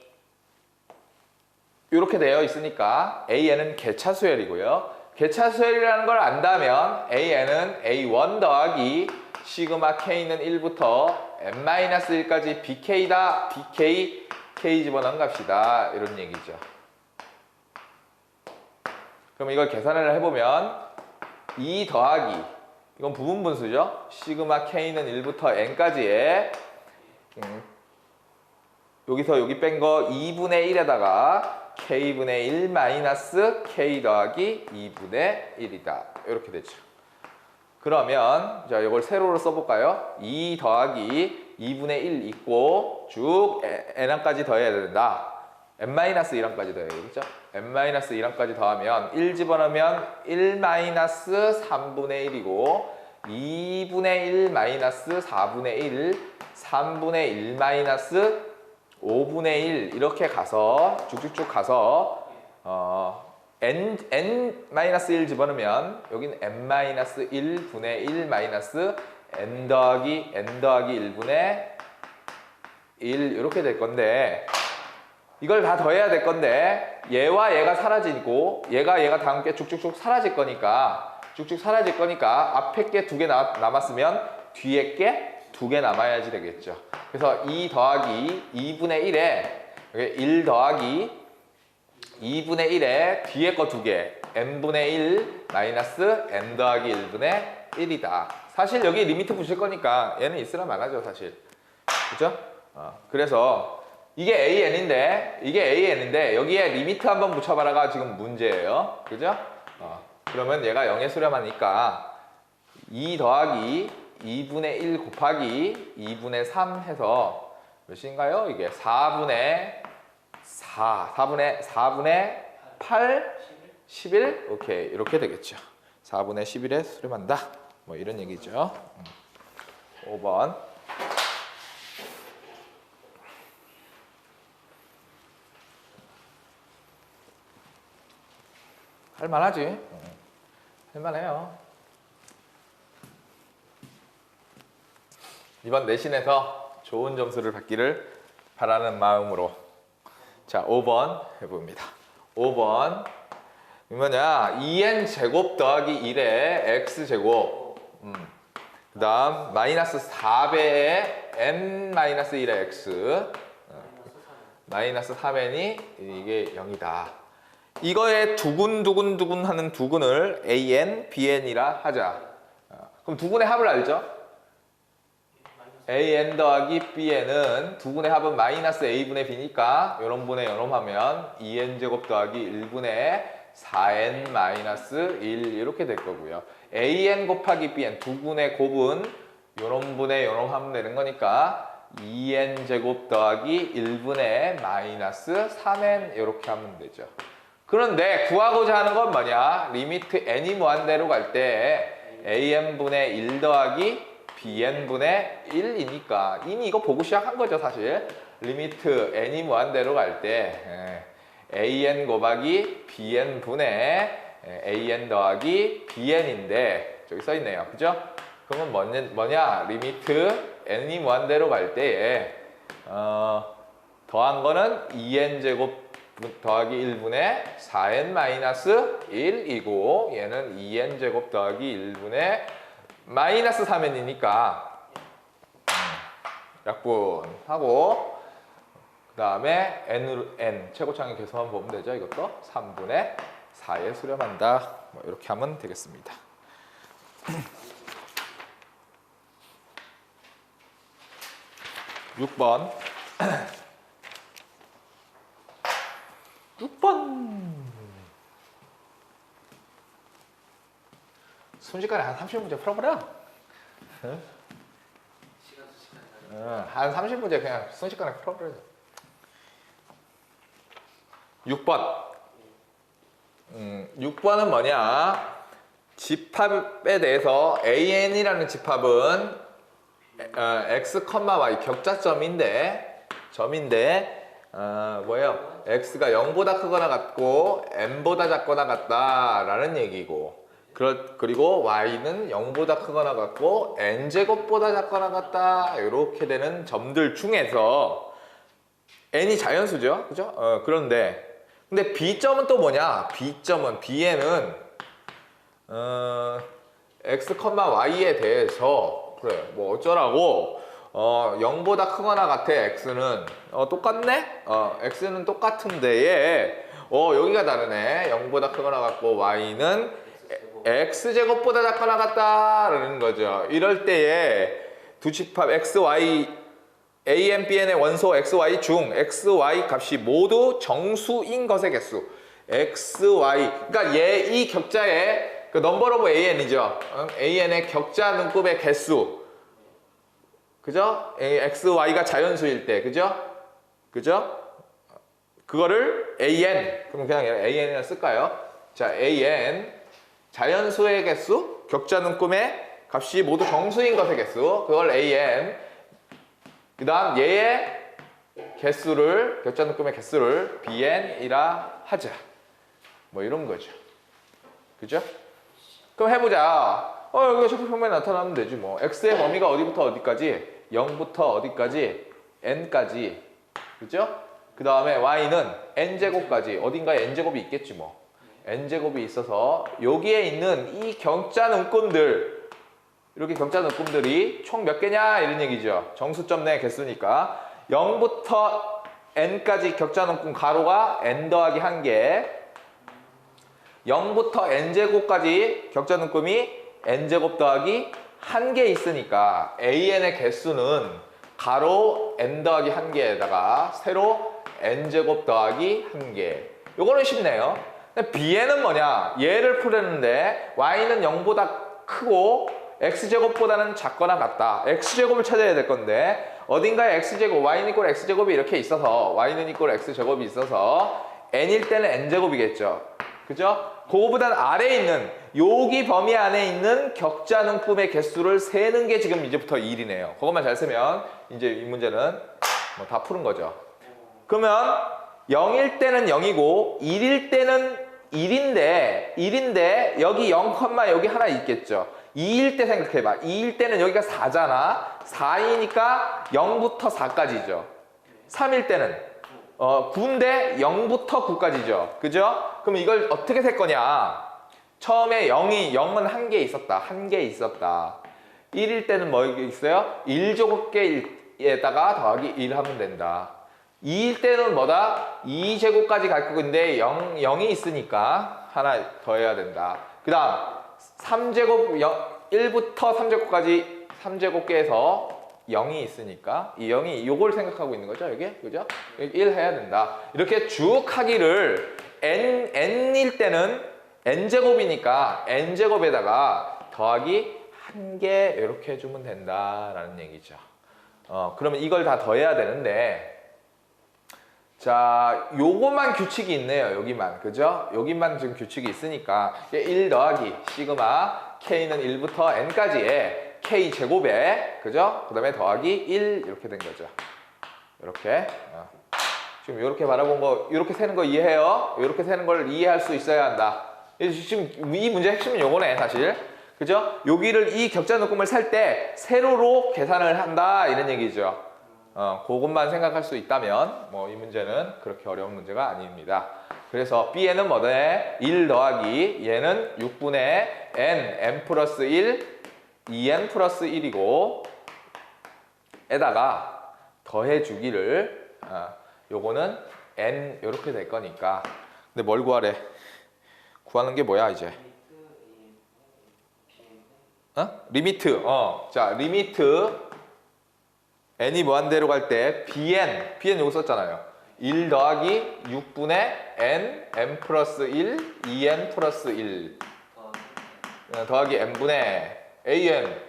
이렇게 되어 있으니까 AN은 개차 수열이고요. 개차 수열이라는 걸 안다면 AN은 A1 더하기 시그마 K는 1부터 N-1까지 BK다. BK, K 집어넣은 값이다. 이런 얘기죠. 그럼 이걸 계산을 해보면 2 더하기 이건 부분분수죠. 시그마 K는 1부터 N까지의 여기서 여기 뺀 거 2분의 1에다가 K분의 1 마이너스 K 더하기 2분의 1이다. 이렇게 되죠. 그러면 자 이걸 세로로 써볼까요? 2 더하기 2분의 1 있고 쭉 N항까지 더해야 된다. N-1항까지 더해야 되겠죠? N-1항까지 더하면 1 집어넣으면 1 마이너스 3분의 1이고 2분의 1 마이너스 4분의 1 3분의 1 마이너스 5분의 1 이렇게 가서 쭉쭉쭉 가서 n-1 집어넣으면 여기는 n-1분의 1 마이너스 n 더하기 1분의 1 이렇게 될 건데 이걸 다 더해야 될 건데 얘와 얘가 사라지고 얘가 다 함께 쭉쭉쭉 사라질 거니까 앞에 게 2개 남았으면 뒤에 게 2개 남아야지 되겠죠. 그래서 2 더하기 2분의 1에 1 더하기 2분의 1에 뒤에 거 2개 n분의 1 마이너스 n 더하기 1분의 1이다. 사실 여기 리미트 붙일 거니까 얘는 있으란 말하죠 사실. 그죠? 그래서 이게 AN인데 여기에 리미트 한번 붙여봐라가 지금 문제예요. 그죠? 그러면 얘가 0에 수렴하니까 2 더하기 2분의 1 곱하기 2분의 3 해서 몇인가요? 이게 4분의 8, 11? 오케이. 이렇게 되겠죠. 4분의 11에 수렴한다. 뭐 이런 얘기죠. 5번. 할만하지? 할만해요. 이번 내신에서 좋은 점수를 받기를 바라는 마음으로 자 5번 해봅니다. 5번 뭐냐 2n 제곱 더하기 1의 x제곱 그 다음 마이너스 4배의 n-1의 x 마이너스 3n이 이게 0이다. 이거에 두근두근 하는 두근을 an, bn이라 하자. 그럼 두근의 합을 알죠? an 더하기 bn은 두 분의 합은 마이너스 a분의 b니까 요런 분의 요런 하면 2n제곱 더하기 1분의 4n 마이너스 1 이렇게 될 거고요. an 곱하기 bn 두 분의 곱은 요런 분의 요런 하면 되는 거니까 2n제곱 더하기 1분의 마이너스 3n 이렇게 하면 되죠. 그런데 구하고자 하는 건 뭐냐? 리미트 n이 무한대로 갈 때 an분의 1 더하기 bn분의 1이니까 이미 이거 보고 시작한 거죠 사실. 리미트 n이 무한대로 갈 때 an 곱하기 bn분의 an 더하기 bn인데 저기 써있네요. 그죠? 그러면 뭐냐? 리미트 n이 무한대로 갈 때에 더한 거는 2n제곱 더하기 1분의 4n 마이너스 1이고 얘는 2n제곱 더하기 1분의 마이너스 3n이니까 약분하고 그 다음에 n 최고차항의 계수만 보면 되죠. 이것도 3분의 4에 수렴한다. 뭐 이렇게 하면 되겠습니다. 6번 6번 순식간에 한 30문제 풀어버려. 한 30문제 그냥 순식간에 풀어버려. 6번 6번은 뭐냐? 집합에 대해서 an이라는 집합은 x, y 격자점인데 뭐예요? x가 0보다 크거나 같고 n보다 작거나 같다라는 얘기고 그리고 y는 0보다 크거나 같고 n제곱보다 작거나 같다 이렇게 되는 점들 중에서 n이 자연수죠. 그죠? 근데 b점은 또 뭐냐? bn은 x, y에 대해서 그래 뭐 어쩌라고 0보다 크거나 같아. x는 똑같네? x는 똑같은데 여기가 다르네. 0보다 크거나 같고 y는 x제곱보다 작거나 같다라는 거죠. 이럴 때에 두 집합 x, y, an, bn의 원소 x, y 중 x, y 값이 모두 정수인 것의 개수 x, y 그러니까 이 격자의 그 넘버 오브 an이죠. an의 격자 눈곱의 개수 그죠? x, y가 자연수일 때 그죠? 그거를 an 그럼 그냥 an이라 쓸까요? 자, an 자연수의 개수, 격자 눈금의 값이 모두 정수인 것의 개수, 그걸 an. 그 다음 얘의 개수를, 격자 눈금의 개수를 bn이라 하자. 뭐 이런 거죠. 그죠? 그럼 해보자. 여기가 좌표평면에 나타나면 되지 뭐. x의 범위가 어디부터 어디까지? 0부터 어디까지? n까지. 그죠? 그 다음에 y는 n제곱까지. 어딘가에 n제곱이 있겠지 뭐. n제곱이 있어서 여기에 있는 이 격자 눈금들 이렇게 격자 눈금들이 총 몇 개냐 이런 얘기죠. 정수점 내 개수니까 0부터 n까지 격자 눈금 가로가 n 더하기 1개 0부터 n제곱까지 격자 눈금이 n제곱 더하기 1개 있으니까 an의 개수는 가로 n 더하기 1개에다가 세로 n제곱 더하기 1개 요거는 쉽네요. bn은 뭐냐? 얘를 풀었는데 y는 0보다 크고 x제곱보다는 작거나 같다. x제곱을 찾아야 될 건데 어딘가에 x제곱, y는 이꼴 x제곱이 이렇게 있어서 y는 이꼴 x제곱이 있어서 n일 때는 n제곱이겠죠. 그죠? 그거보단 아래에 있는 여기 범위 안에 있는 격자 눈금의 개수를 세는 게 지금 이제부터 1이네요. 그것만 잘 쓰면 이제 이 문제는 뭐 다 푸는 거죠. 그러면 0일 때는 0이고 1일 때는 1인데 여기 0, 여기 하나 있겠죠. 2일 때 생각해봐. 2일 때는 여기가 4잖아. 4이니까 0부터 4까지죠. 3일 때는 9인데 0부터 9까지죠. 그죠? 그럼 이걸 어떻게 셀 거냐? 처음에 0은 한 개 있었다. 한 개 있었다. 1일 때는 뭐 있어요? 1제곱계에다가 더하기 1 하면 된다. 2일 때는 뭐다? 2제곱까지 갈 거인데 0이 있으니까 하나 더해야 된다. 그 다음 3제곱 1부터 3제곱까지 3제곱계에서 0이 있으니까 이 0이 요걸 생각하고 있는 거죠. 여기 그죠? 1 해야 된다. 이렇게 쭉 하기를 n일 때는 n제곱이니까 n제곱에다가 더하기 1개 이렇게 해주면 된다라는 얘기죠. 그러면 이걸 다 더해야 되는데 자, 요것만 규칙이 있네요. 여기만. 그죠? 여기만 지금 규칙이 있으니까 1 더하기 시그마 k는 1부터 n까지의 k 제곱에 그죠? 그 다음에 더하기 1 이렇게 된 거죠. 이렇게. 지금 이렇게 바라본 거, 이렇게 세는 거 이해해요? 이렇게 세는 걸 이해할 수 있어야 한다. 지금 이 문제 핵심은 요거네, 사실. 그죠? 여기를 이 격자 묶음을 살 때 세로로 계산을 한다 이런 얘기죠. 그것만 생각할 수 있다면 뭐 이 문제는 그렇게 어려운 문제가 아닙니다. 그래서 B에는 뭐네? 1 더하기 얘는 6분의 n 플러스 1, 2n 플러스 1이고 에다가 더해주기를 요거는 n 이렇게 될 거니까 근데 뭘 구하래? 구하는 게 뭐야 이제? 리미트. 자, 리미트 n이 무한대로 갈 때 bn 요거 썼잖아요. 1 더하기 6분의 n 플러스 1, 2n 플러스 1 더하기 n분의 an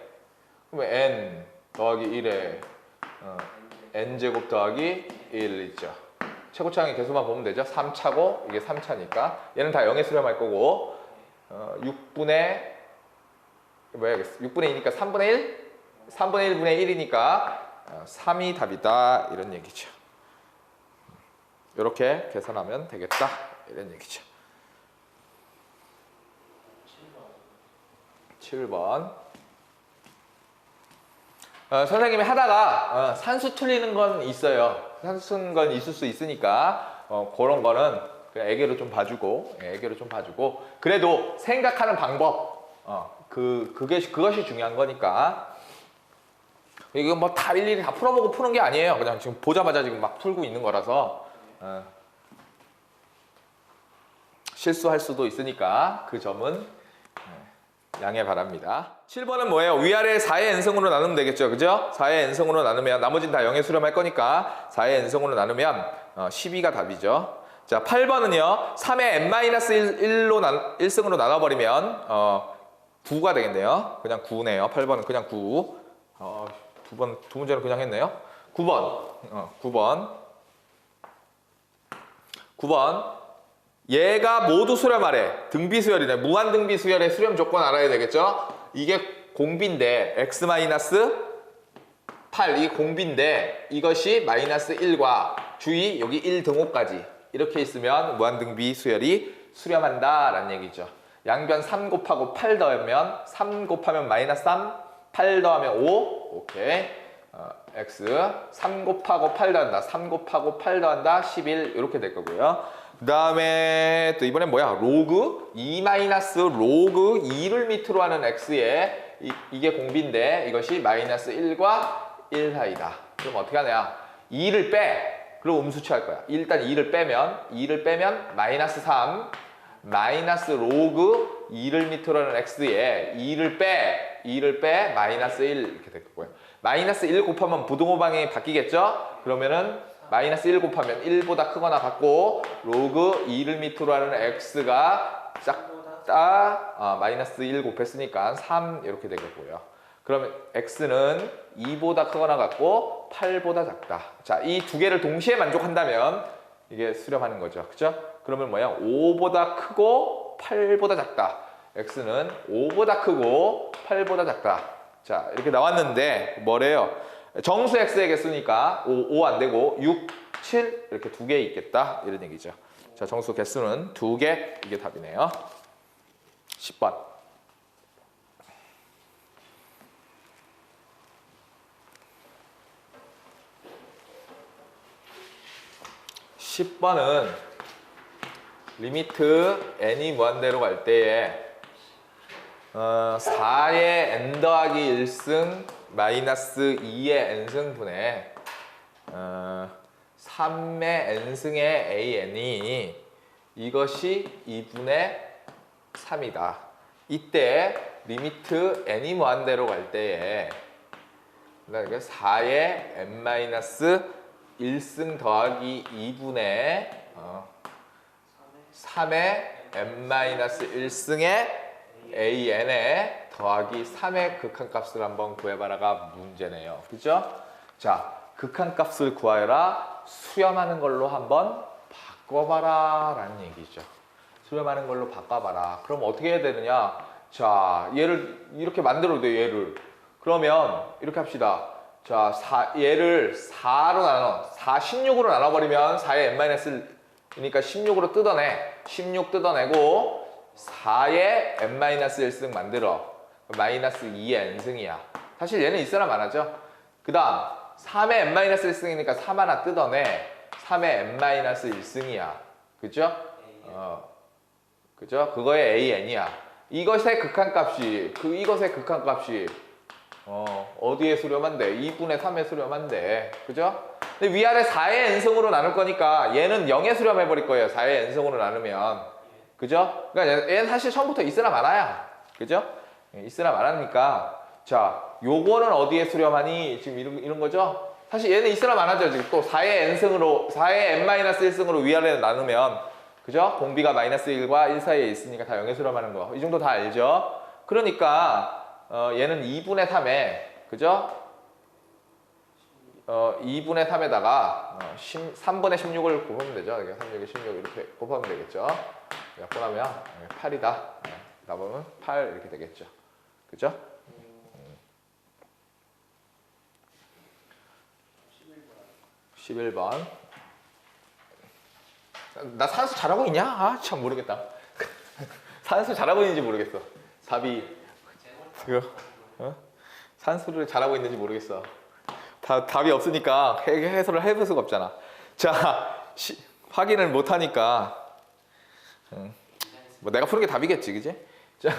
그러면 n 더하기 1에 n제곱 더하기 1 있죠. 최고차항의 개수만 보면 되죠. 3차고 이게 3차니까 얘는 다 0에 수렴할 거고 6분의 뭐야 6분의 2니까 3분의 1? 3분의 1분의 1이니까 3이 답이다 이런 얘기죠. 이렇게 계산하면 되겠다 이런 얘기죠. 7번 선생님이 하다가 산수 틀리는 건 있어요. 산수 틀리는 건 있을 수 있으니까 그런 거는 그냥 애교로 좀 봐주고 애교로 좀 봐주고 그래도 생각하는 방법 그것이 중요한 거니까 이거 뭐 다 일일이 다 풀어보고 푸는 게 아니에요. 그냥 지금 보자마자 지금 막 풀고 있는 거라서 실수할 수도 있으니까 그 점은 양해 바랍니다. 7번은 뭐예요? 위아래 4의 n승으로 나누면 되겠죠. 그죠? 4의 n승으로 나누면 나머지는 다 0에 수렴할 거니까 4의 n승으로 나누면 12가 답이죠. 자, 8번은요. 3의 n-1로 1승으로 나눠버리면 9가 되겠네요. 그냥 9네요. 8번은 그냥 9. 두 문제는 그냥 했네요. 9번. 얘가 모두 수렴하래. 등비수열이네. 무한등비수열의 수렴 조건 알아야 되겠죠? 이게 공비인데 x-8 이게 공비인데 이것이 마이너스 1과 주의 여기 1등호까지 이렇게 있으면 무한등비수열이 수렴한다 라는 얘기죠. 양변 3 곱하고 8 더하면 3 곱하면 마이너스 3 8 더하면 5 오케이 x 3 곱하고 8 더한다 3 곱하고 8 더한다 11 이렇게 될 거고요. 그 다음에 또 이번엔 뭐야? 로그 2 마이너스 로그 2를 밑으로 하는 x에 이게 공비인데 이것이 마이너스 1과 1 사이다. 그럼 어떻게 하냐? 2를 빼. 그리고 음수치 할 거야. 일단 2를 빼면 마이너스 3 마이너스 로그 2를 밑으로 하는 x에 2를 빼 마이너스 1 이렇게 될 거고요. 마이너스 1 곱하면 부등호 방향이 바뀌겠죠? 그러면은 마이너스 1 곱하면 1보다 크거나 같고 로그 2를 밑으로 하는 x가 작다 마이너스 1 곱했으니까 3 이렇게 되겠고요. 그러면 x는 2보다 크거나 같고 8보다 작다. 자, 이 두 개를 동시에 만족한다면 이게 수렴하는 거죠. 그죠? 그러면 뭐야? 5보다 크고 8보다 작다. x는 5보다 크고 8보다 작다. 자, 이렇게 나왔는데 뭐래요? 정수 x의 개수니까 5 안 되고 6, 7 이렇게 두 개 있겠다 이런 얘기죠. 자, 정수 개수는 2개 이게 답이네요. 10번. 10번은 리미트 n이 무한대로 갈 때에 4의 n 더하기 1승 마이너스 2의 n승분의 3의 n승의 an이 이것이 2분의 3이다. 이때 리미트 n이 무한대로 갈 때에 그다음에 4의 n-1승 더하기 2분의 3의 n-1승의 an에 더하기 3의 극한값을 한번 구해봐라가 문제네요. 그죠? 자, 극한값을 구하여라. 수렴하는 걸로 한번 바꿔봐라 라는 얘기죠. 수렴하는 걸로 바꿔봐라. 그럼 어떻게 해야 되느냐? 자, 얘를 이렇게 만들어도 돼요. 얘를. 그러면 이렇게 합시다. 자, 얘를 4로 나눠. 4, 16으로 나눠버리면 4의 n-1이니까 16으로 뜯어내. 16 뜯어내고 4의 n-1승 만들어. 마이너스 2의 n승이야. 사실 얘는 있으나 마나죠. 그 다음 3의 n-1승이니까 3 하나 뜯어내. 3의 n-1승이야. 그죠? 그죠? 그거의 an이야. 이것의 극한값이 이것의 극한값이 어디에 수렴한데? 2분의 3에 수렴한데. 그죠? 근데 위아래 4의 n승으로 나눌 거니까 얘는 0에 수렴해 버릴 거예요. 4의 n승으로 나누면. 그죠? 그러니까 얘는 사실 처음부터 있으나 마나야. 그죠? 있으나 마나니까. 자, 요거는 어디에 수렴하니? 지금 이런 거죠? 사실 얘는 있으나 마나죠. 지금 또 4의 n승으로, 4의 n-1승으로 위아래를 나누면. 그죠? 공비가 마이너스 1과 1 사이에 있으니까 다 0에 수렴하는 거. 이 정도 다 알죠? 그러니까 얘는 2분의 3에, 그죠? 2분의 3에다가 3분의 16을 곱하면 되죠. 3분의 16 이렇게 곱하면 되겠죠. 곱하면 8이다. 나보면 8 이렇게 되겠죠. 그죠? 11번. 나 산수 잘하고 있냐? 아, 참 모르겠다. 산수 잘하고 있는지 모르겠어. 답이 산수를 잘하고 있는지 모르겠어. 답이 없으니까 해설을 해볼 수가 없잖아. 자, 확인을 못 하니까 뭐 내가 푸는 게 답이겠지, 그지? 자,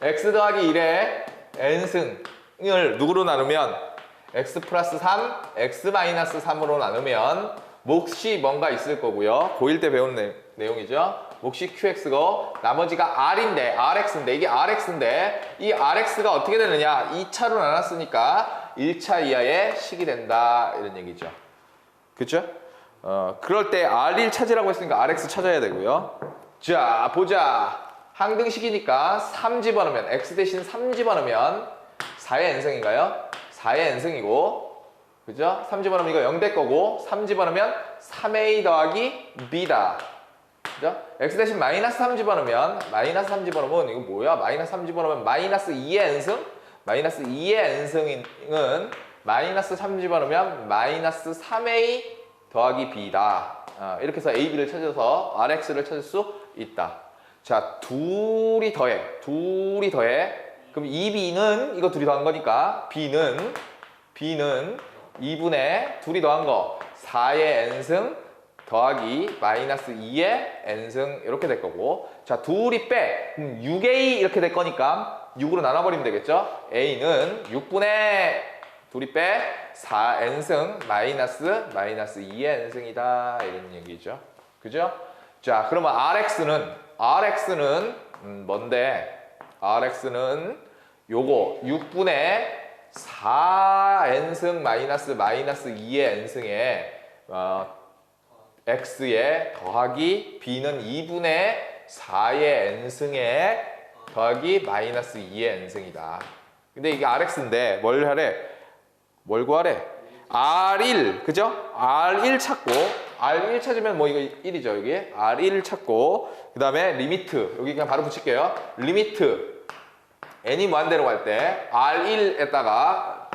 x 더하기 1의 n승을 누구로 나누면 x 플러스 3, x 마이너스 3으로 나누면 몫이 뭔가 있을 거고요. 고1 때 배운 내용이죠. 몫이 qx고 나머지가 r인데, rx인데, 이게 rx인데 이 rx가 어떻게 되느냐? 2차로 나눴으니까 1차 이하의 식이 된다 이런 얘기죠. 그쵸? 그럴 때 r1 찾으라고 했으니까 rx 찾아야 되고요. 자, 보자. 항등식이니까 3 집어넣으면 x 대신 3 집어넣으면 4의 n승인가요? 4의 n승이고, 그죠? 3 집어넣으면 이거 0 될 거고, 3 집어넣으면 3a 더하기 b다. 그죠? x 대신 마이너스 3 집어넣으면, 마이너스 3 집어넣으면 이거 뭐야? 마이너스 3 집어넣으면 마이너스 2의 n승? 마이너스 2의 n승은 마이너스 3 집어넣으면 마이너스 3a 더하기 b다. 이렇게 해서 a, b를 찾아서 rx를 찾을 수 있다. 자, 둘이 더해. 그럼 2b는 이거 둘이 더한 거니까 b는 2분의 둘이 더한 거 4의 n승 더하기 마이너스 2의 n승 이렇게 될 거고, 자, 둘이 빼. 그럼 6a 이렇게 될 거니까 6으로 나눠버리면 되겠죠. a는 6분의 둘이 빼 4n승 마이너스 2의 n승이다 이런 얘기죠. 그죠? 자, 그러면 rx는 뭔데? rx는 요거 6분의 4n승 마이너스 2의 n승에 x에 더하기 b는 2분의 4의 n승에 더하기 마이너스 2의 n승이다. 근데 이게 rx인데 뭘 구하래? r1, 그죠? r1 찾고, r1 찾으면 뭐 이거 1이죠, 여기. r1 찾고, 그 다음에 리미트, 여기 그냥 바로 붙일게요. 리미트, n이 무한대로 갈 때, r1에다가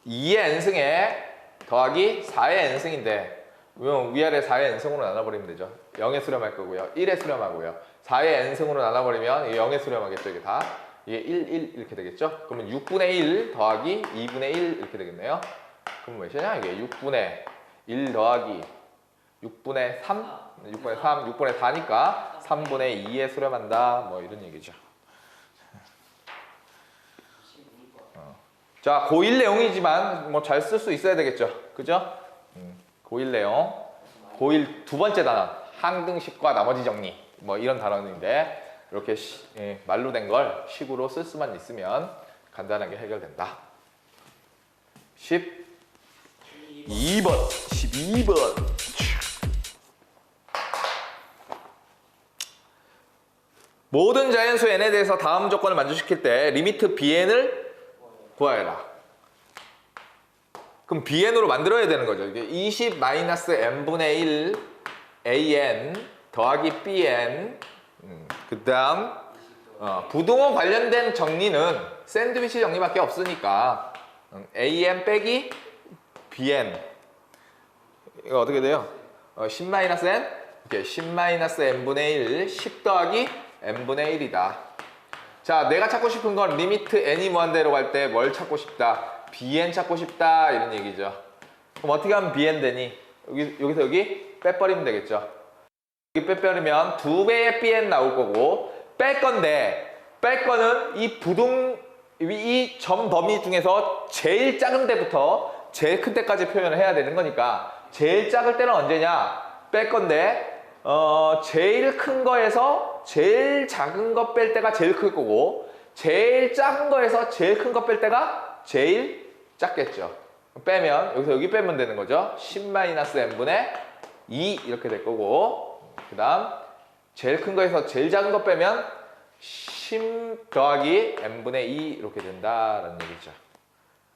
2의 n승에 더하기 4의 n승인데, 위아래 4의 n승으로 나눠버리면 되죠. 0에 수렴할 거고요. 1에 수렴하고요. 4의 n승으로 나눠버리면 0에 수렴하겠죠, 이게 다. 이게 1 이렇게 되겠죠? 그러면 6분의 1 더하기 2분의 1 이렇게 되겠네요. 그럼 몇이냐? 이게 6분의 1 더하기 6분의 3? 6분의 4니까 3분의 2에 수렴한다. 뭐 이런 얘기죠. 자, 고1 내용이지만 뭐 잘 쓸 수 있어야 되겠죠. 그죠? 고1 내용. 고1 두 번째 단원. 항등식과 나머지 정리. 뭐 이런 단원인데 이렇게 말로 된 걸 식으로 쓸 수만 있으면 간단하게 해결된다. 12번. 12번. 모든 자연수 n에 대해서 다음 조건을 만족시킬 때 리미트 bn을 구하여라. 그럼 bn으로 만들어야 되는 거죠. 이게 20-n분의 1 an 더하기 bn. 그 다음 부등호 관련된 정리는 샌드위치 정리밖에 없으니까 an 빼기 bn. 이거 어떻게 돼요? 10-n? 이렇게 10-n분의 1 10 더하기 n분의 1이다. 자, 내가 찾고 싶은 건 리미트 n이 무한대로 갈 때 뭘 찾고 싶다? bn 찾고 싶다 이런 얘기죠. 그럼 어떻게 하면 bn 되니? 여기서 여기 빼버리면 되겠죠. 여기 빼버리면 2배의 bn 나올 거고 뺄 거는 이 점 범위 중에서 제일 작은 데부터 제일 큰 데까지 표현을 해야 되는 거니까 제일 작을 때는 언제냐? 뺄 건데 제일 큰 거에서 제일 작은 거 뺄 때가 제일 클 거고 제일 작은 거에서 제일 큰 거 뺄 때가 제일 작겠죠. 빼면 여기서 여기 빼면 되는 거죠. 10-n분의 2 이렇게 될 거고 그 다음 제일 큰 거에서 제일 작은 거 빼면 10 더하기 n분의 2 이렇게 된다라는 얘기죠.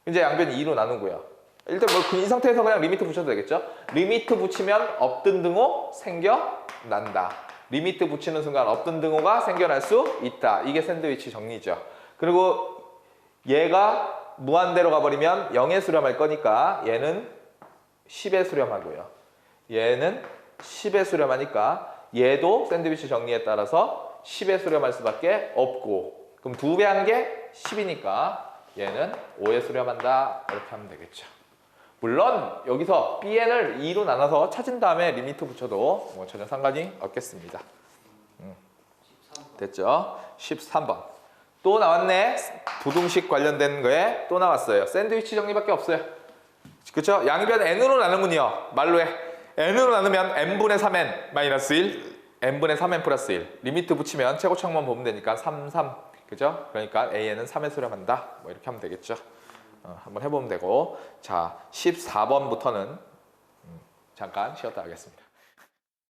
이제 양변이 2로 나누고요. 일단 이 상태에서 그냥 리미트 붙여도 되겠죠. 리미트 붙이면 없던 등호 생겨난다. 리미트 붙이는 순간 없던 등호가 생겨날 수 있다. 이게 샌드위치 정리죠. 그리고 얘가 무한대로 가버리면 0에 수렴할 거니까 얘는 10에 수렴하고요. 얘는 10에 수렴하니까 얘도 샌드위치 정리에 따라서 10에 수렴할 수밖에 없고 그럼 2배 한 게 10이니까 얘는 5에 수렴한다. 이렇게 하면 되겠죠. 물론 여기서 bn을 2로 나눠서 찾은 다음에 리미트 붙여도 뭐 전혀 상관이 없겠습니다. 됐죠? 13번. 또 나왔네. 부등식 관련된 거에 또 나왔어요. 샌드위치 정리밖에 없어요. 그렇죠? 양변 n으로 나누면요. 말로 해. n으로 나누면 n분의 3n 마이너스 1, n분의 3n 플러스 1. 리미트 붙이면 최고창만 보면 되니까 3, 3. 그죠? 그러니까 an은 3에 수렴한다. 뭐 이렇게 하면 되겠죠. 한번 해보면 되고 자 14번부터는 잠깐 쉬었다 하겠습니다.